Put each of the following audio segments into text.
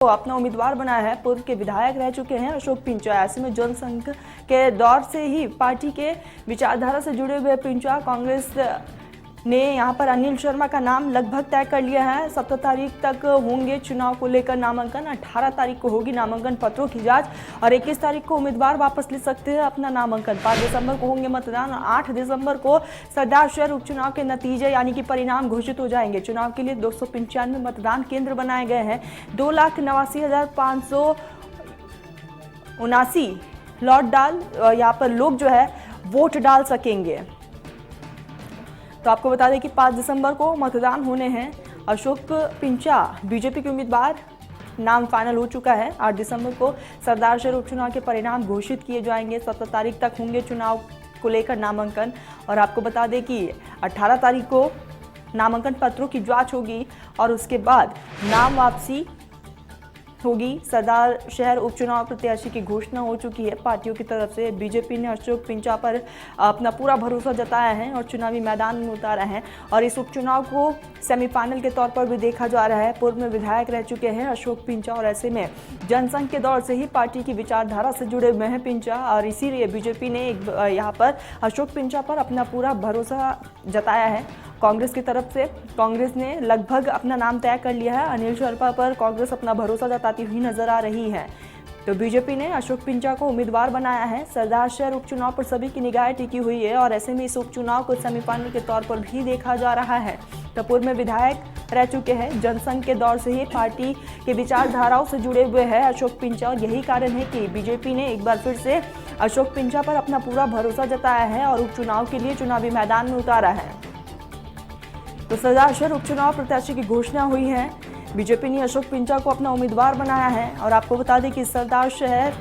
अपना उम्मीदवार बनाया है। पूर्व के विधायक रह चुके हैं अशोक पिंचा। ऐसे में जनसंघ के दौर से ही पार्टी के विचारधारा से जुड़े हुए पिंचा कांग्रेस ने यहां पर अनिल शर्मा का नाम लगभग तय कर लिया है। 17 तारीख तक होंगे चुनाव को लेकर नामांकन, 18 तारीख को होगी नामांकन पत्रों की जांच और 21 तारीख को उम्मीदवार वापस ले सकते हैं अपना नामांकन। 5 दिसंबर को होंगे मतदान और 8 दिसंबर को सरदार शहर उपचुनाव के नतीजे यानी कि परिणाम घोषित हो जाएंगे। चुनाव के लिए 295 मतदान केंद्र बनाए गए हैं। 2,89,579 यहाँ पर लोग जो है वोट डाल सकेंगे। तो आपको बता दें कि 5 दिसंबर को मतदान होने हैं। अशोक पिंचा बीजेपी के उम्मीदवार, नाम फाइनल हो चुका है। 8 दिसंबर को सरदार शहर उपचुनाव के परिणाम घोषित किए जाएंगे। 17 तारीख तक होंगे चुनाव को लेकर नामांकन और आपको बता दें कि 18 तारीख को नामांकन पत्रों की जांच होगी और उसके बाद नाम वापसी होगी। सरदार शहर उपचुनाव प्रत्याशी की घोषणा हो चुकी है पार्टियों की तरफ से। बीजेपी ने अशोक पिंचा पर अपना पूरा भरोसा जताया है और चुनावी मैदान में उतारा है और इस उपचुनाव को सेमीफाइनल के तौर पर भी देखा जा रहा है। पूर्व में विधायक रह चुके हैं अशोक पिंचा और ऐसे में जनसंघ के दौर से ही पार्टी की विचारधारा से जुड़े हुए हैं पिंचा और इसीलिए बीजेपी ने यहाँ पर अशोक पिंचा पर अपना पूरा भरोसा जताया है। कांग्रेस की तरफ से कांग्रेस ने लगभग अपना नाम तय कर लिया है। अनिल शर्मा पर कांग्रेस अपना भरोसा जताती हुई नजर आ रही है। तो बीजेपी ने अशोक पिंचा को उम्मीदवार बनाया है। सरदार शहर उपचुनाव पर सभी की निगाहें टिकी हुई है और ऐसे में इस उपचुनाव को सेमीफाइनल के तौर पर भी देखा जा रहा है। तो पूर्व में विधायक रह चुके हैं। जनसंघ के दौर से ही पार्टी के विचारधाराओं से जुड़े हुए हैं अशोक पिंचा और यही कारण है कि बीजेपी ने एक बार फिर से अशोक पिंचा पर अपना पूरा भरोसा जताया है और उपचुनाव के लिए चुनावी मैदान में उतारा है। तो सरदार शहर उपचुनाव प्रत्याशी की घोषणा हुई है। बीजेपी ने अशोक पिंचा को अपना उम्मीदवार बनाया है और आपको बता दें कि सरदार शहर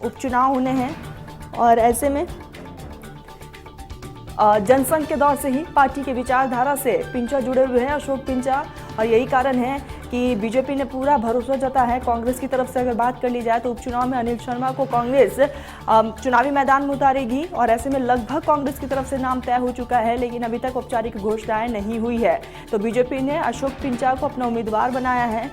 उपचुनाव होने हैं और ऐसे में जनसंघ के दौर से ही पार्टी के विचारधारा से पिंचा जुड़े हुए हैं अशोक पिंचा और यही कारण है कि बीजेपी ने पूरा भरोसा जताया है। कांग्रेस की तरफ से अगर बात कर ली जाए तो उपचुनाव में अनिल शर्मा को कांग्रेस चुनावी मैदान में उतारेगी और ऐसे में लगभग कांग्रेस की तरफ से नाम तय हो चुका है, लेकिन अभी तक औपचारिक घोषणाएं नहीं हुई है। तो बीजेपी ने अशोक पिंचा को अपना उम्मीदवार बनाया है।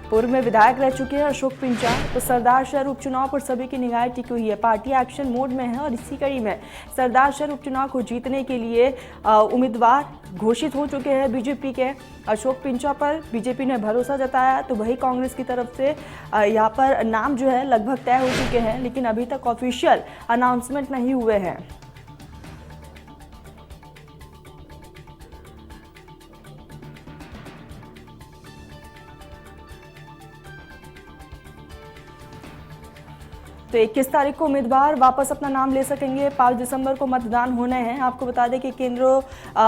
पूर्व में विधायक रह चुके हैं अशोक पिंचा। तो सरदार शहर उपचुनाव पर सभी की निगाहें टिकी हुई है। पार्टी एक्शन मोड में है और इसी कड़ी में सरदार शहर उपचुनाव को जीतने के लिए उम्मीदवार घोषित हो चुके हैं बीजेपी के। अशोक पिंचा पर बीजेपी ने भरोसा जताया तो वही कांग्रेस की तरफ से यहाँ पर नाम जो है लगभग तय हो चुके हैं, लेकिन अभी तक ऑफिशियल अनाउंसमेंट नहीं हुए हैं। तो 21 तारीख को उम्मीदवार वापस अपना नाम ले सकेंगे। 5 दिसंबर को मतदान होने हैं। आपको बता दें कि केंद्रों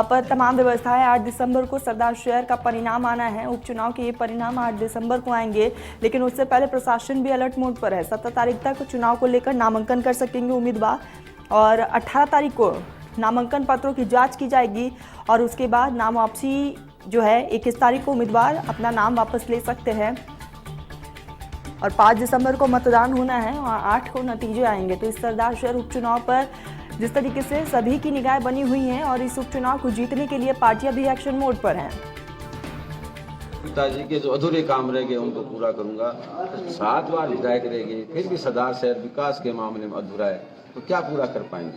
पर तमाम व्यवस्थाएं 8 दिसंबर को सरदार शहर का परिणाम आना है। उपचुनाव के ये परिणाम 8 दिसंबर को आएंगे, लेकिन उससे पहले प्रशासन भी अलर्ट मोड पर है। 17 तारीख तक चुनाव को लेकर नामांकन कर सकेंगे उम्मीदवार और 18 तारीख को नामांकन पत्रों की जाँच की जाएगी और उसके बाद नाम वापसी जो है 21 तारीख को उम्मीदवार अपना नाम वापस ले सकते हैं और 5 दिसंबर को मतदान होना है और 8 को नतीजे आएंगे। तो इस सरदार शहर उपचुनाव पर जिस तरीके से सभी की निगाहें बनी हुई हैं और इस उपचुनाव को जीतने के लिए पार्टियां भी एक्शन मोड पर हैं। पिताजी के जो अधूरे काम रह गए उनको पूरा करूंगा। 7 बार विधायक रह गए, फिर भी सरदार शहर विकास के मामले में अधूरा है, तो क्या पूरा कर पाएंगे।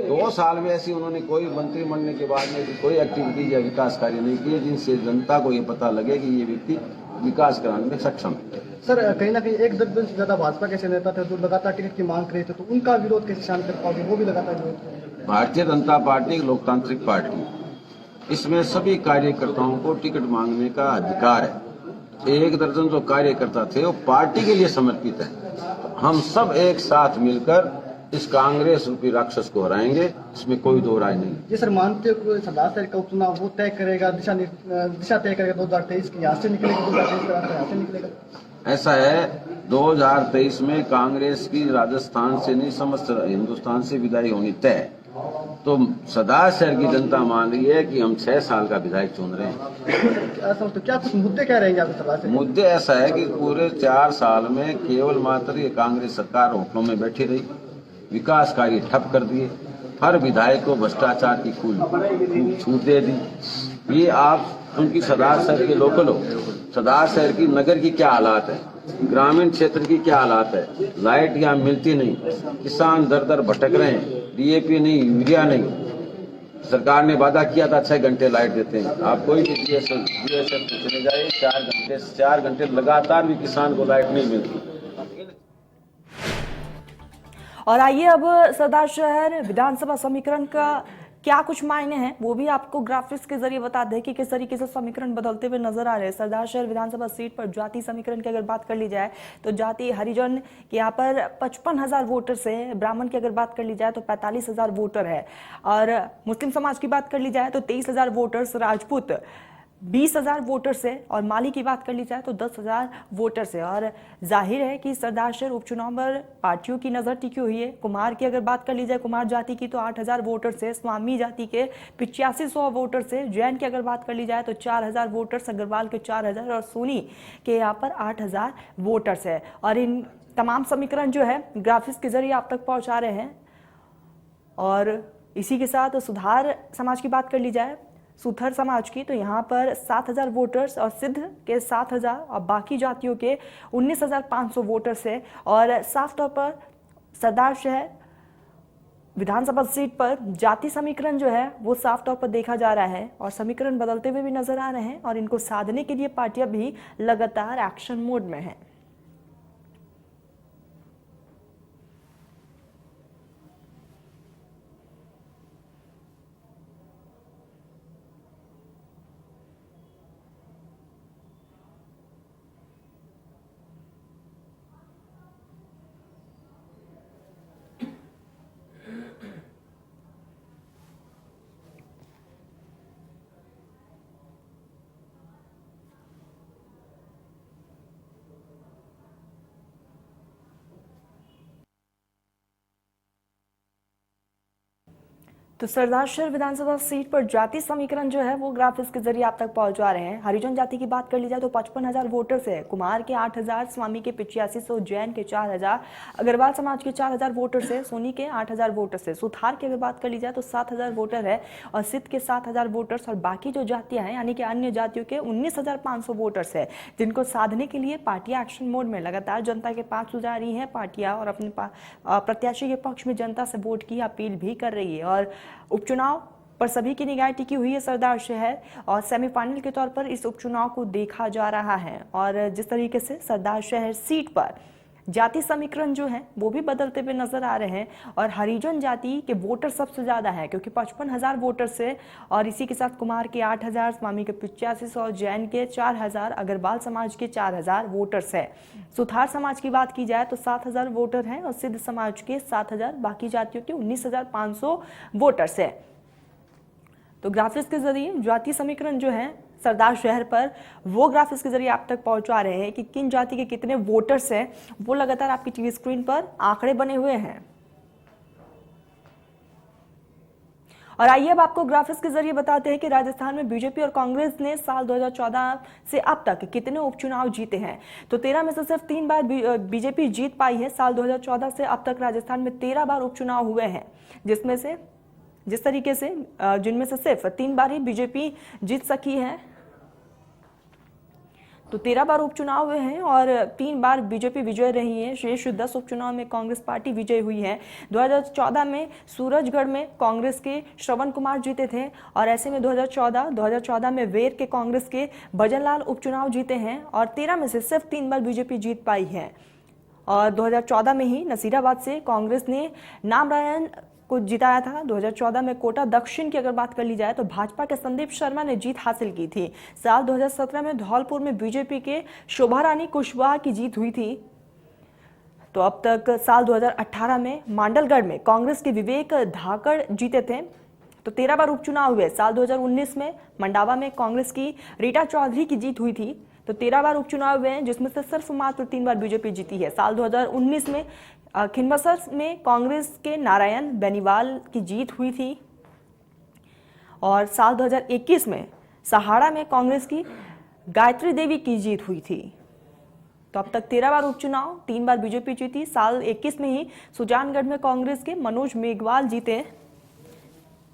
2 साल में ऐसी उन्होंने कोई मंत्री बनने के बाद में कोई एक्टिविटी या विकास कार्य नहीं किए जिनसे जनता को ये पता लगे कि ये व्यक्ति विकास कराने में सक्षम है। सर, कहीं ना कहीं 1 दर्जन से ज्यादा भाजपा के नेता थे जो लगातार टिकट की मांग कर रहे थे, तो उनका विरोध कैसे शांत कर पाओगे? वो भी लगातार विरोध। भारतीय जनता पार्टी एक लोकतांत्रिक पार्टी, इसमें सभी कार्यकर्ताओं को टिकट मांगने का अधिकार है। 1 दर्जन जो कार्यकर्ता थे वो पार्टी के लिए समर्पित है। हम सब एक साथ मिलकर इस कांग्रेस रूपी राक्षस को हराएंगे, इसमें कोई दो राय नहीं। जी सर, मानते हो सरदार शहर का उपचुनाव वो तय करेगा, दिशा तय करेगा 2023 की, यहाँ से निकलेगा 2023 का रास्ता यहाँ से निकलेगा? ऐसा है, 2023 में कांग्रेस की राजस्थान से नहीं समस्त हिंदुस्तान से विदाई होनी तय। तो सरदार शहर की जनता मान रही है कि हम 6 साल का विधायक चुन रहे हैं। तो क्या कुछ मुद्दे क्या रहेंगे आपके सरदार शहर? मुद्दे ऐसा है कि पूरे 4 साल में केवल मात्र ये कांग्रेस सरकार होटलों में बैठी रही, विकास कार्य ठप कर दिए, हर विधायक को भ्रष्टाचार की खूब छूट दे दी। ये आप उनकी सरदार शहर के लोकल हो, सरदार शहर की नगर की क्या हालात है। ग्रामीण क्षेत्र की क्या हालात है, लाइट यहाँ मिलती नहीं, किसान दर दर भटक रहे हैं, डीएपी नहीं, यूरिया नहीं। सरकार ने वादा किया था 6 घंटे लाइट देते हैं, आप कोई भी बीएसएफ चले जाइए, 4 घंटे लगातार भी किसान को लाइट नहीं मिलती। और आइए अब सरदार शहर विधानसभा समीकरण का क्या कुछ मायने हैं वो भी आपको ग्राफिक्स के जरिए बता दें कि किस तरीके से समीकरण बदलते हुए नजर आ रहे हैं। सरदार शहर विधानसभा सीट पर जाति समीकरण की अगर बात कर ली जाए तो जाति हरिजन के यहाँ पर 55,000 वोटर से, ब्राह्मण की अगर बात कर ली जाए तो 45,000 वोटर है, और मुस्लिम समाज की बात कर ली जाए तो 23,000 वोटर्स, राजपूत 20,000 वोटर से, और माली की बात कर ली जाए तो 10,000 वोटर से। और जाहिर है कि सरदार शहर उपचुनाव पर पार्टियों की नजर टिकी हुई है। कुमार की अगर बात कर ली जाए, कुमार जाति की तो 8,000 वोटर से, स्वामी जाति के 8500 वोटर से, जैन की अगर बात कर ली जाए तो 4,000 वोटर्स, अग्रवाल के 4,000 और सोनी के यहाँ पर 8,000 वोटर्स है। और इन तमाम समीकरण जो है ग्राफिक्स के जरिए आप तक पहुंचा रहे हैं। और इसी के साथ सुधार समाज की बात कर ली जाए, सुथर समाज की, तो यहाँ पर 7,000 वोटर्स और सिद्ध के 7,000 और बाकी जातियों के 19,500 वोटर्स है। और साफ तौर पर सरदार शहर विधानसभा सीट पर जाति समीकरण जो है वो साफ तौर पर देखा जा रहा है, और समीकरण बदलते हुए भी नजर आ रहे हैं, और इनको साधने के लिए पार्टियां भी लगातार एक्शन मोड में हैं। तो सरदार शहर विधानसभा सीट पर जाति समीकरण जो है वो ग्राफिक्स के जरिए आप तक पहुंचा रहे हैं। हरिजन जाति की बात कर ली जाए तो 55,000 वोटर से, कुमार के 8,000, स्वामी के 8500, जैन के 4,000, अग्रवाल समाज के 4,000 वोटर से, सोनी के 8,000 वोटर से, सुथार की अगर बात कर ली जाए तो 7,000 वोटर है, और सिद्ध के 7,000 वोटर्स, और बाकी जो जातियां हैं यानी कि अन्य जातियों के 19,500 वोटर्स है, जिनको साधने के लिए पार्टियां एक्शन मोड में लगातार जनता के पास जा रही हैं पार्टियां, और अपने प्रत्याशी के पक्ष में जनता से वोट की अपील भी कर रही है। और उपचुनाव पर सभी की निगाह टिकी हुई है सरदार शहर, और सेमीफाइनल के तौर पर इस उपचुनाव को देखा जा रहा है। और जिस तरीके से सरदार शहर सीट पर जाति समीकरण जो है वो भी बदलते हुए नजर आ रहे हैं, और हरिजन जाति के वोटर सबसे ज्यादा है क्योंकि 55,000 वोटर से, और इसी के साथ कुमार के 8,000, स्वामी के 8500, जैन के 4,000, अग्रवाल समाज के 4,000 वोटर्स है। सुथार समाज की बात की जाए तो 7,000 वोटर हैं, और सिद्ध समाज के 7,000, बाकी जातियों के 19,500 वोटर्स है। तो ग्राफिक्स के जरिए जाति समीकरण जो है सरदार शहर पर, वो ग्राफिक्स के जरिए आप तक पहुंचा रहे हैं कि किन जाति के कितने वोटर्स हैं, वो लगातार आपकी टीवी स्क्रीन पर आंकड़े बने हुए हैं। और आइए अब आपको ग्राफिक्स के जरिए बताते हैं कि राजस्थान में बीजेपी और कांग्रेस ने साल 2014 से अब तक कितने उपचुनाव जीते हैं। तो 13 में से सिर्फ 3 बार बीजेपी जीत पाई है। साल 2014 से अब तक राजस्थान में 13 बार उपचुनाव हुए हैं, जिनमें से सिर्फ 3 बार ही बीजेपी जीत सकी है। तो 13 बार उपचुनाव हुए हैं और 3 बार बीजेपी विजय रही है। शेष 10 उपचुनाव में कांग्रेस पार्टी विजय हुई है। 2014 में सूरजगढ़ में कांग्रेस के श्रवण कुमार जीते थे, और ऐसे में 2014 में वेर के कांग्रेस के भजनलाल उपचुनाव जीते हैं, और 13 में से सिर्फ 3 बार बीजेपी जीत पाई है। और 2014 में ही नसीराबाद से कांग्रेस ने नामरायण को जिताया था। 2014 में कोटा दक्षिण की अगर बात कर ली जाए तो भाजपा के संदीप शर्मा ने जीत हासिल की थी। साल 2017 में धौलपुर में बीजेपी के शोभा रानी कुशवाहा की जीत हुई थी। तो अब तक साल 2018 में मांडलगढ़ में कांग्रेस के विवेक धाकड़ जीते थे। तो 13 बार उपचुनाव हुए। साल 2019 में मंडावा में कांग्रेस की रीटा चौधरी की जीत हुई थी। तो 13 बार उपचुनाव हुए हैं, जिसमें से सिर्फ मात्र 3 बार बीजेपी जीती है। साल 2019 में खिनबसर में कांग्रेस के नारायण बेनीवाल की जीत हुई थी, और साल 2021 में सहाड़ा में कांग्रेस की गायत्री देवी की जीत हुई थी। तो अब तक 13 बार उपचुनाव, 3 बार बीजेपी जीती। साल 21 में ही सुजानगढ़ में कांग्रेस के मनोज मेघवाल जीते,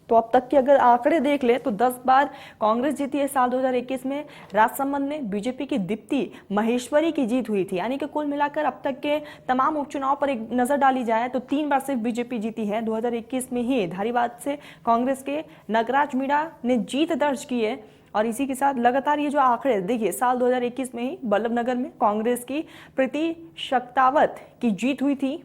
तो अब तक के अगर आंकड़े देख ले तो 10 बार कांग्रेस जीती है। साल 2021 में राजसमंद में बीजेपी की दीप्ति महेश्वरी की जीत हुई थी। यानी कि कुल मिलाकर अब तक के तमाम उपचुनाव पर एक नजर डाली जाए तो 3 बार सिर्फ बीजेपी जीती है। 2021 में ही धारीवाद से कांग्रेस के नगराज मीणा ने जीत दर्ज की है। और इसी के साथ लगातार ये जो आंकड़े देखिए, साल 2021 में ही बल्लभनगर में कांग्रेस की प्रीति शक्तावत की जीत हुई थी।